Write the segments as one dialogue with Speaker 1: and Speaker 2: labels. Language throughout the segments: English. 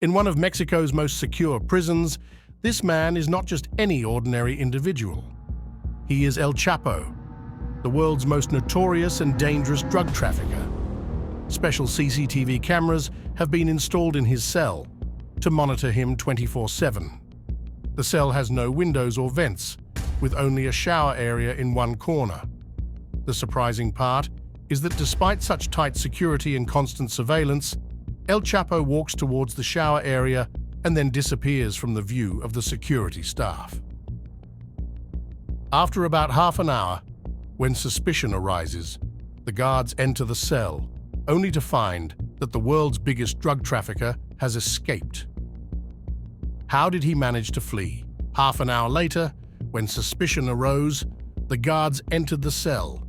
Speaker 1: In one of Mexico's most secure prisons, this man is not just any ordinary individual. He is El Chapo, the world's most notorious and dangerous drug trafficker. Special CCTV cameras have been installed in his cell to monitor him 24/7. The cell has no windows or vents, with only a shower area in one corner. The surprising part is that despite such tight security and constant surveillance, El Chapo walks towards the shower area and then disappears from the view of the security staff. After about half an hour, when suspicion arises, the guards enter the cell, only to find that the world's biggest drug trafficker has escaped. How did he manage to flee? Half an hour later, when suspicion arose, the guards entered the cell,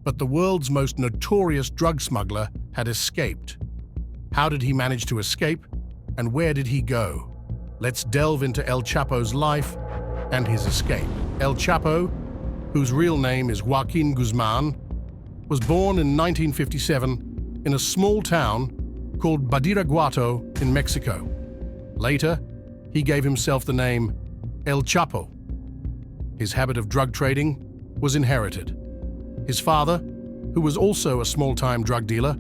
Speaker 1: but the world's most notorious drug smuggler had escaped. How did he manage to escape, and where did he go? Let's delve into El Chapo's life and his escape. El Chapo, whose real name is Joaquin Guzman, was born in 1957 in a small town called Badiraguato in Mexico. Later, he gave himself the name El Chapo. His habit of drug trading was inherited. His father, who was also a small-time drug dealer,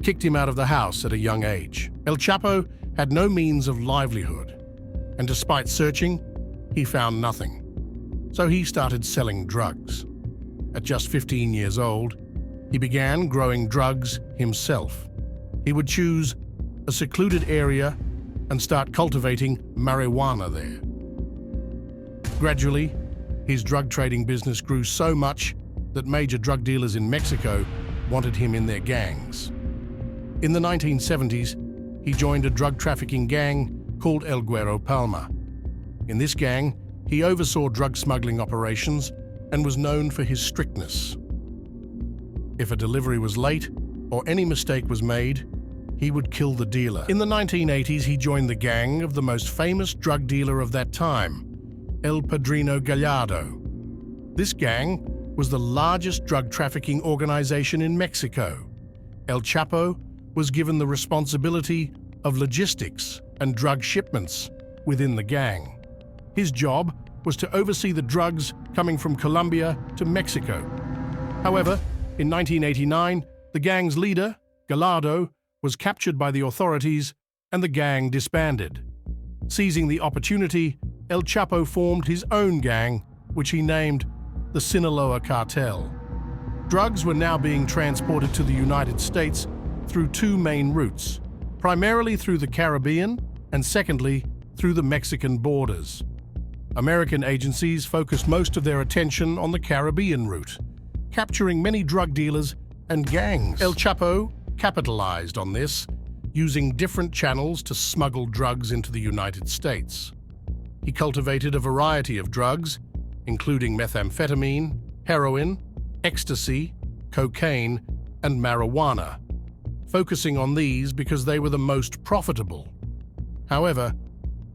Speaker 1: kicked him out of the house at a young age. El Chapo had no means of livelihood, and despite searching, he found nothing. So he started selling drugs. At just 15 years old, he began growing drugs himself. He would choose a secluded area and start cultivating marijuana there. Gradually, his drug trading business grew so much that major drug dealers in Mexico wanted him in their gangs. In the 1970s, he joined a drug trafficking gang called El Güero Palma. In this gang, he oversaw drug smuggling operations and was known for his strictness. If a delivery was late or any mistake was made, he would kill the dealer. In the 1980s, he joined the gang of the most famous drug dealer of that time, El Padrino Gallardo. This gang was the largest drug trafficking organization in Mexico. El Chapo was given the responsibility of logistics and drug shipments within the gang. His job was to oversee the drugs coming from Colombia to Mexico. However, in 1989, the gang's leader, Gallardo, was captured by the authorities and the gang disbanded. Seizing the opportunity, El Chapo formed his own gang, which he named the Sinaloa Cartel. Drugs were now being transported to the United States through two main routes, primarily through the Caribbean and secondly, through the Mexican borders. American agencies focused most of their attention on the Caribbean route, capturing many drug dealers and gangs. El Chapo capitalized on this, using different channels to smuggle drugs into the United States. He cultivated a variety of drugs, including methamphetamine, heroin, ecstasy, cocaine, and marijuana, focusing on these because they were the most profitable. However,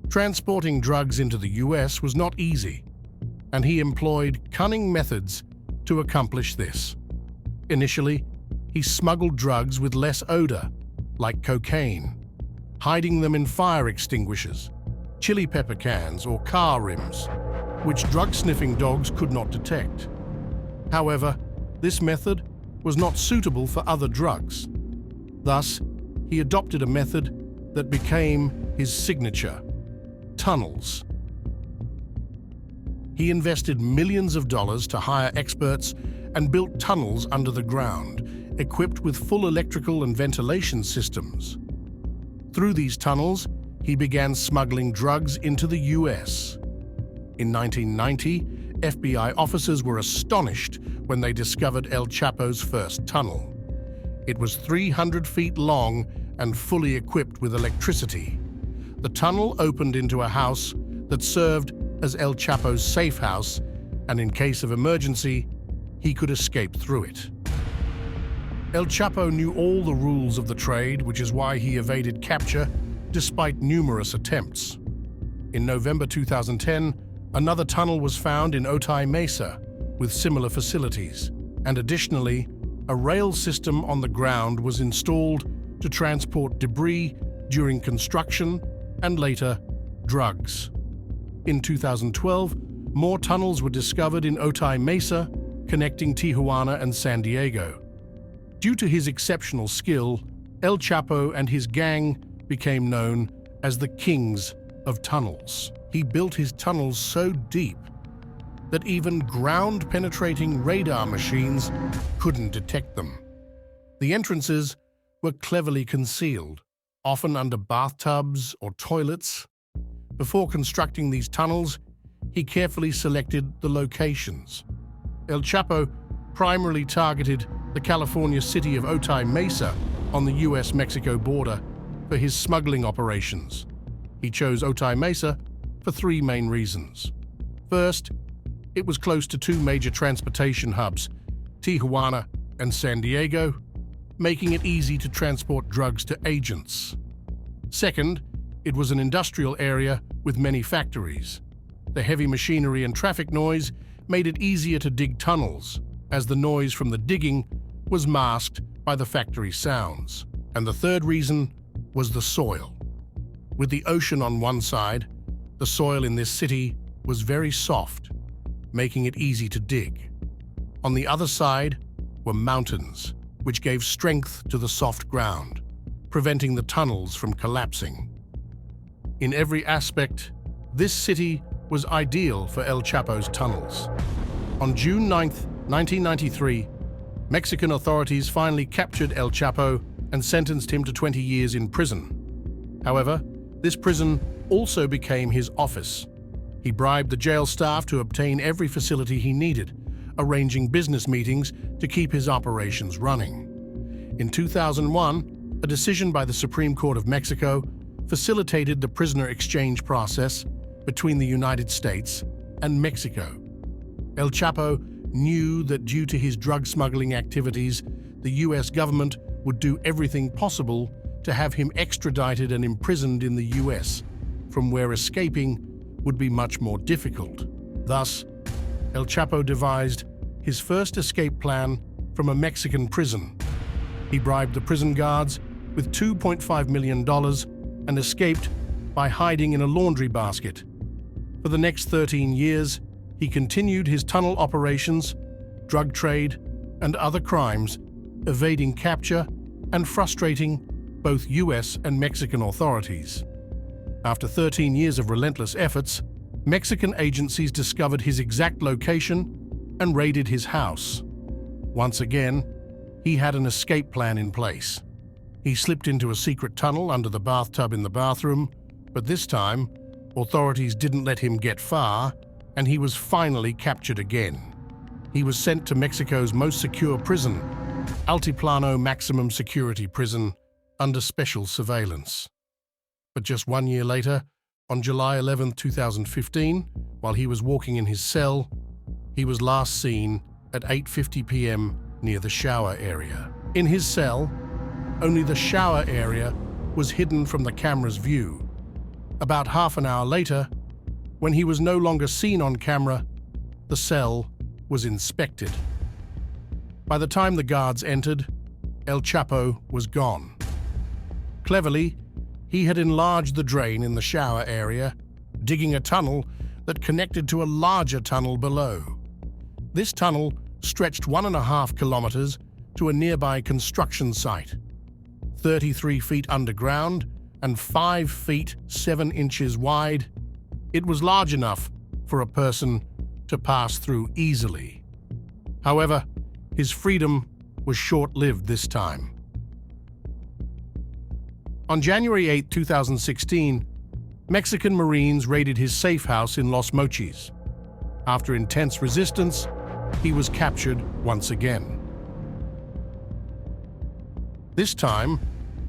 Speaker 1: transporting drugs into the US was not easy, and he employed cunning methods to accomplish this. Initially, he smuggled drugs with less odor, like cocaine, hiding them in fire extinguishers, chili pepper cans, or car rims, which drug-sniffing dogs could not detect. However, this method was not suitable for other drugs. Thus, he adopted a method that became his signature: tunnels. He invested millions of dollars to hire experts and built tunnels under the ground, equipped with full electrical and ventilation systems. Through these tunnels, he began smuggling drugs into the US. In 1990, FBI officers were astonished when they discovered El Chapo's first tunnel. It was 300 feet long and fully equipped with electricity. The tunnel opened into a house that served as El Chapo's safe house, and in case of emergency, he could escape through it. El Chapo knew all the rules of the trade, which is why he evaded capture despite numerous attempts. In November 2010, another tunnel was found in Otay Mesa with similar facilities, and additionally, a rail system on the ground was installed to transport debris during construction and later, drugs. In 2012, more tunnels were discovered in Otay Mesa, connecting Tijuana and San Diego. Due to his exceptional skill, El Chapo and his gang became known as the kings of tunnels. He built his tunnels so deep that even ground-penetrating radar machines couldn't detect them. The entrances were cleverly concealed, often under bathtubs or toilets. Before constructing these tunnels, he carefully selected the locations. El Chapo primarily targeted the California city of Otay Mesa on the US-Mexico border for his smuggling operations. He chose Otay Mesa for three main reasons. First, it was close to two major transportation hubs, Tijuana and San Diego, making it easy to transport drugs to agents. Second, it was an industrial area with many factories. The heavy machinery and traffic noise made it easier to dig tunnels, as the noise from the digging was masked by the factory sounds. And the third reason was the soil. With the ocean on one side, the soil in this city was very soft, making it easy to dig. On the other side were mountains, which gave strength to the soft ground, preventing the tunnels from collapsing. In every aspect, this city was ideal for El Chapo's tunnels. On June 9, 1993, Mexican authorities finally captured El Chapo and sentenced him to 20 years in prison. However, this prison also became his office. He bribed the jail staff to obtain every facility he needed, arranging business meetings to keep his operations running. In 2001, a decision by the Supreme Court of Mexico facilitated the prisoner exchange process between the United States and Mexico. El Chapo knew that due to his drug smuggling activities, the US government would do everything possible to have him extradited and imprisoned in the US, from where escaping would be much more difficult. Thus, El Chapo devised his first escape plan from a Mexican prison. He bribed the prison guards with $2.5 million and escaped by hiding in a laundry basket. For the next 13 years, he continued his tunnel operations, drug trade, and other crimes, evading capture and frustrating both US and Mexican authorities. After 13 years of relentless efforts, Mexican agencies discovered his exact location and raided his house. Once again, he had an escape plan in place. He slipped into a secret tunnel under the bathtub in the bathroom, but this time, authorities didn't let him get far, and he was finally captured again. He was sent to Mexico's most secure prison, Altiplano Maximum Security Prison, under special surveillance. But just 1 year later, on July 11, 2015, while he was walking in his cell, he was last seen at 8:50 p.m. near the shower area. In his cell, only the shower area was hidden from the camera's view. About half an hour later, when he was no longer seen on camera, the cell was inspected. By the time the guards entered, El Chapo was gone. Cleverly, he had enlarged the drain in the shower area, digging a tunnel that connected to a larger tunnel below. This tunnel stretched 1.5 kilometers to a nearby construction site, 33 feet underground and 5 feet 7 inches wide. It was large enough for a person to pass through easily. However, his freedom was short-lived this time. On January 8, 2016, Mexican Marines raided his safe house in Los Mochis. After intense resistance, he was captured once again. This time,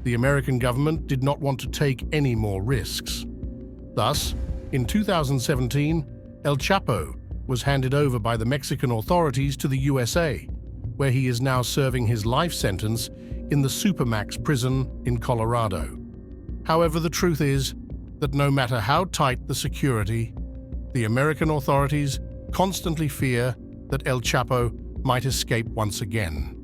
Speaker 1: the American government did not want to take any more risks. Thus, in 2017, El Chapo was handed over by the Mexican authorities to the USA, where he is now serving his life sentence in the Supermax prison in Colorado. However, the truth is that no matter how tight the security, the American authorities constantly fear that El Chapo might escape once again.